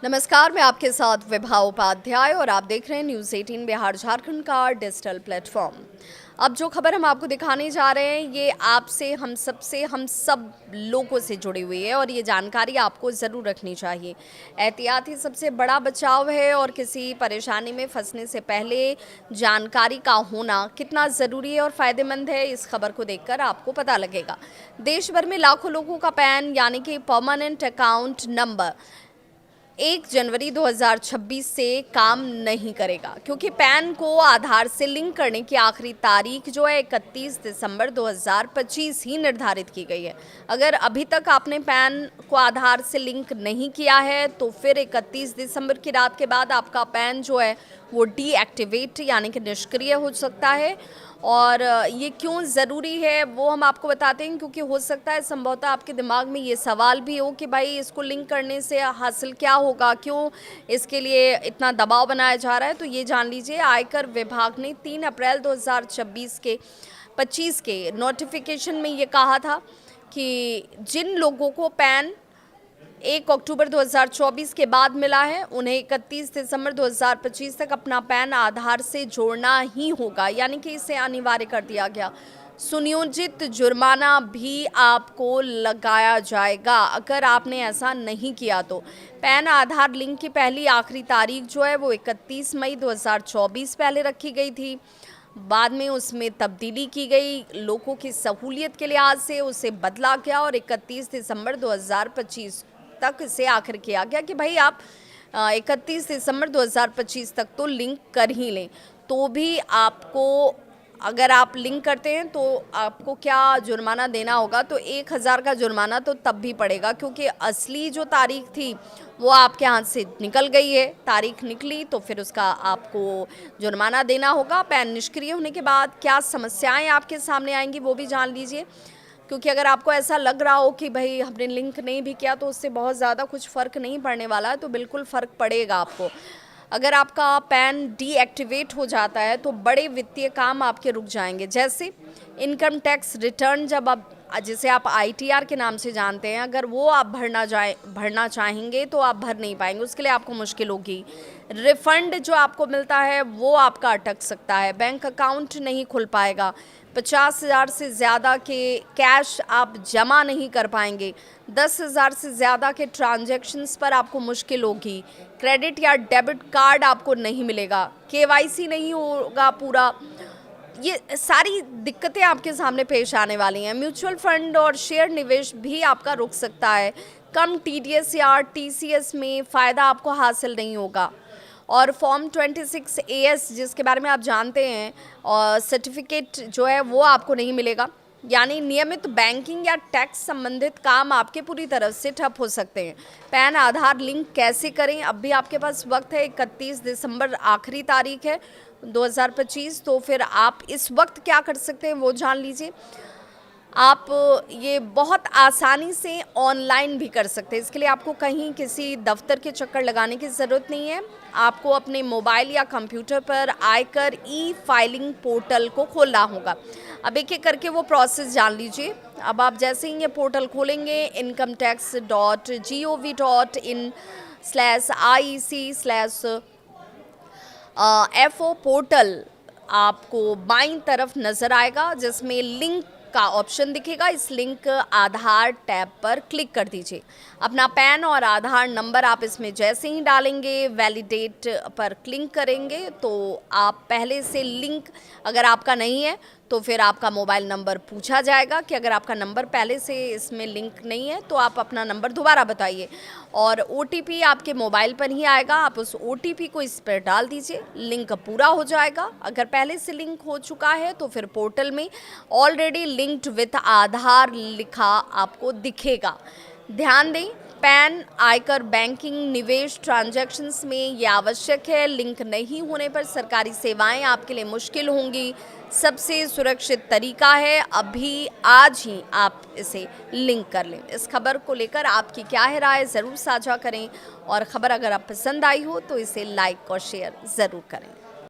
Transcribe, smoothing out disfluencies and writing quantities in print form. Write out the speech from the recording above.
नमस्कार, मैं आपके साथ विभा उपाध्याय और आप देख रहे हैं न्यूज़ 18 बिहार झारखंड का डिजिटल प्लेटफॉर्म। अब जो खबर हम आपको दिखाने जा रहे हैं ये आपसे, हम सब लोगों से जुड़ी हुई है और ये जानकारी आपको ज़रूर रखनी चाहिए। एहतियात ही सबसे बड़ा बचाव है और किसी परेशानी में फंसने से पहले जानकारी का होना कितना ज़रूरी है और फ़ायदेमंद है, इस खबर को देखकर आपको पता लगेगा। देश भर में लाखों लोगों का पैन यानी कि परमानेंट अकाउंट नंबर 1 जनवरी 2026 से काम नहीं करेगा, क्योंकि पैन को आधार से लिंक करने की आखिरी तारीख जो है 31 दिसंबर 2025 ही निर्धारित की गई है। अगर अभी तक आपने पैन को आधार से लिंक नहीं किया है तो फिर 31 दिसंबर की रात के बाद आपका पैन जो है वो डीएक्टिवेट यानी कि निष्क्रिय हो सकता है। और ये क्यों ज़रूरी है वो हम आपको बताते हैं, क्योंकि हो सकता है संभवतः आपके दिमाग में ये सवाल भी हो कि भाई इसको लिंक करने से हासिल क्या होगा, क्यों इसके लिए इतना दबाव बनाया जा रहा है। तो ये जान लीजिए, आयकर विभाग ने 3 अप्रैल 2025 के नोटिफिकेशन में ये कहा था कि जिन लोगों को पैन 1 अक्टूबर 2024 के बाद मिला है उन्हें 31 दिसंबर 2025 तक अपना पैन आधार से जोड़ना ही होगा, यानी कि इसे अनिवार्य कर दिया गया। सुनियोजित जुर्माना भी आपको लगाया जाएगा अगर आपने ऐसा नहीं किया तो। पैन आधार लिंक की पहली आखिरी तारीख जो है वो 31 मई 2024 पहले रखी गई थी, बाद में उसमें तब्दीली की गई, लोगों की सहूलियत के लिहाज से उसे बदला गया और 31 दिसंबर 2025 तक इसे आखिर किया गया कि भाई आप 31 दिसंबर 2025 तक तो लिंक कर ही लें। तो भी आपको, अगर आप लिंक करते हैं तो आपको क्या जुर्माना देना होगा, तो 1000 का जुर्माना तो तब भी पड़ेगा, क्योंकि असली जो तारीख थी वो आपके हाथ से निकल गई है। तारीख निकली तो फिर उसका आपको जुर्माना देना होगा। पैन निष्क्रिय होने के बाद क्या समस्याएं आपके सामने आएंगी वो भी जान लीजिए, क्योंकि अगर आपको ऐसा लग रहा हो कि भाई हमने लिंक नहीं भी किया तो उससे बहुत ज़्यादा कुछ फ़र्क नहीं पड़ने वाला है, तो बिल्कुल फ़र्क पड़ेगा आपको। अगर आपका पैन डीएक्टिवेट हो जाता है तो बड़े वित्तीय काम आपके रुक जाएंगे, जैसे इनकम टैक्स रिटर्न, जब आप जिसे आप आईटीआर के नाम से जानते हैं, अगर वो आप भरना चाहेंगे तो आप भर नहीं पाएंगे, उसके लिए आपको मुश्किल होगी। रिफंड जो आपको मिलता है वो आपका अटक सकता है, बैंक अकाउंट नहीं खुल पाएगा, 50,000 से ज़्यादा के कैश आप जमा नहीं कर पाएंगे, 10,000 से ज़्यादा के ट्रांजैक्शंस पर आपको मुश्किल होगी, क्रेडिट या डेबिट कार्ड आपको नहीं मिलेगा, केवाईसी नहीं होगा पूरा। ये सारी दिक्कतें आपके सामने पेश आने वाली हैं। म्यूचुअल फंड और शेयर निवेश भी आपका रुक सकता है, कम टीडीएस या टीसीएस में फ़ायदा आपको हासिल नहीं होगा, और फॉर्म 26AS जिसके बारे में आप जानते हैं और सर्टिफिकेट जो है वो आपको नहीं मिलेगा, यानी नियमित बैंकिंग या टैक्स संबंधित काम आपके पूरी तरह से ठप हो सकते हैं। पैन आधार लिंक कैसे करें, अब भी आपके पास वक्त है, 31 दिसंबर आखिरी तारीख है 2025, तो फिर आप इस वक्त क्या कर सकते हैं वो जान लीजिए। आप ये बहुत आसानी से ऑनलाइन भी कर सकते हैं, इसके लिए आपको कहीं किसी दफ्तर के चक्कर लगाने की ज़रूरत नहीं है। आपको अपने मोबाइल या कंप्यूटर पर आयकर ई फाइलिंग पोर्टल को खोलना होगा। अब एक एक करके वो प्रोसेस जान लीजिए। अब आप जैसे ही ये पोर्टल खोलेंगे, incometax.gov.in/IEC/FO पोर्टल आपको बाईं तरफ नज़र आएगा, जिसमें लिंक का ऑप्शन दिखेगा। इस लिंक आधार टैब पर क्लिक कर दीजिए। अपना पैन और आधार नंबर आप इसमें जैसे ही डालेंगे, वैलिडेट पर क्लिक करेंगे तो आप पहले से लिंक, अगर आपका नहीं है तो फिर आपका मोबाइल नंबर पूछा जाएगा कि अगर आपका नंबर पहले से इसमें लिंक नहीं है तो आप अपना नंबर दोबारा बताइए, और ओटीपी आपके मोबाइल पर ही आएगा। आप उस ओटीपी को इस पर डाल दीजिए, लिंक पूरा हो जाएगा। अगर पहले से लिंक हो चुका है तो फिर पोर्टल में ऑलरेडी लिंक्ड विथ आधार लिखा आपको दिखेगा। ध्यान दें, पैन, आयकर, बैंकिंग, निवेश ट्रांजैक्शंस में ये आवश्यक है। लिंक नहीं होने पर सरकारी सेवाएं आपके लिए मुश्किल होंगी। सबसे सुरक्षित तरीका है अभी आज ही आप इसे लिंक कर लें। इस खबर को लेकर आपकी क्या है राय, ज़रूर साझा करें, और ख़बर अगर आप पसंद आई हो तो इसे लाइक और शेयर ज़रूर करें।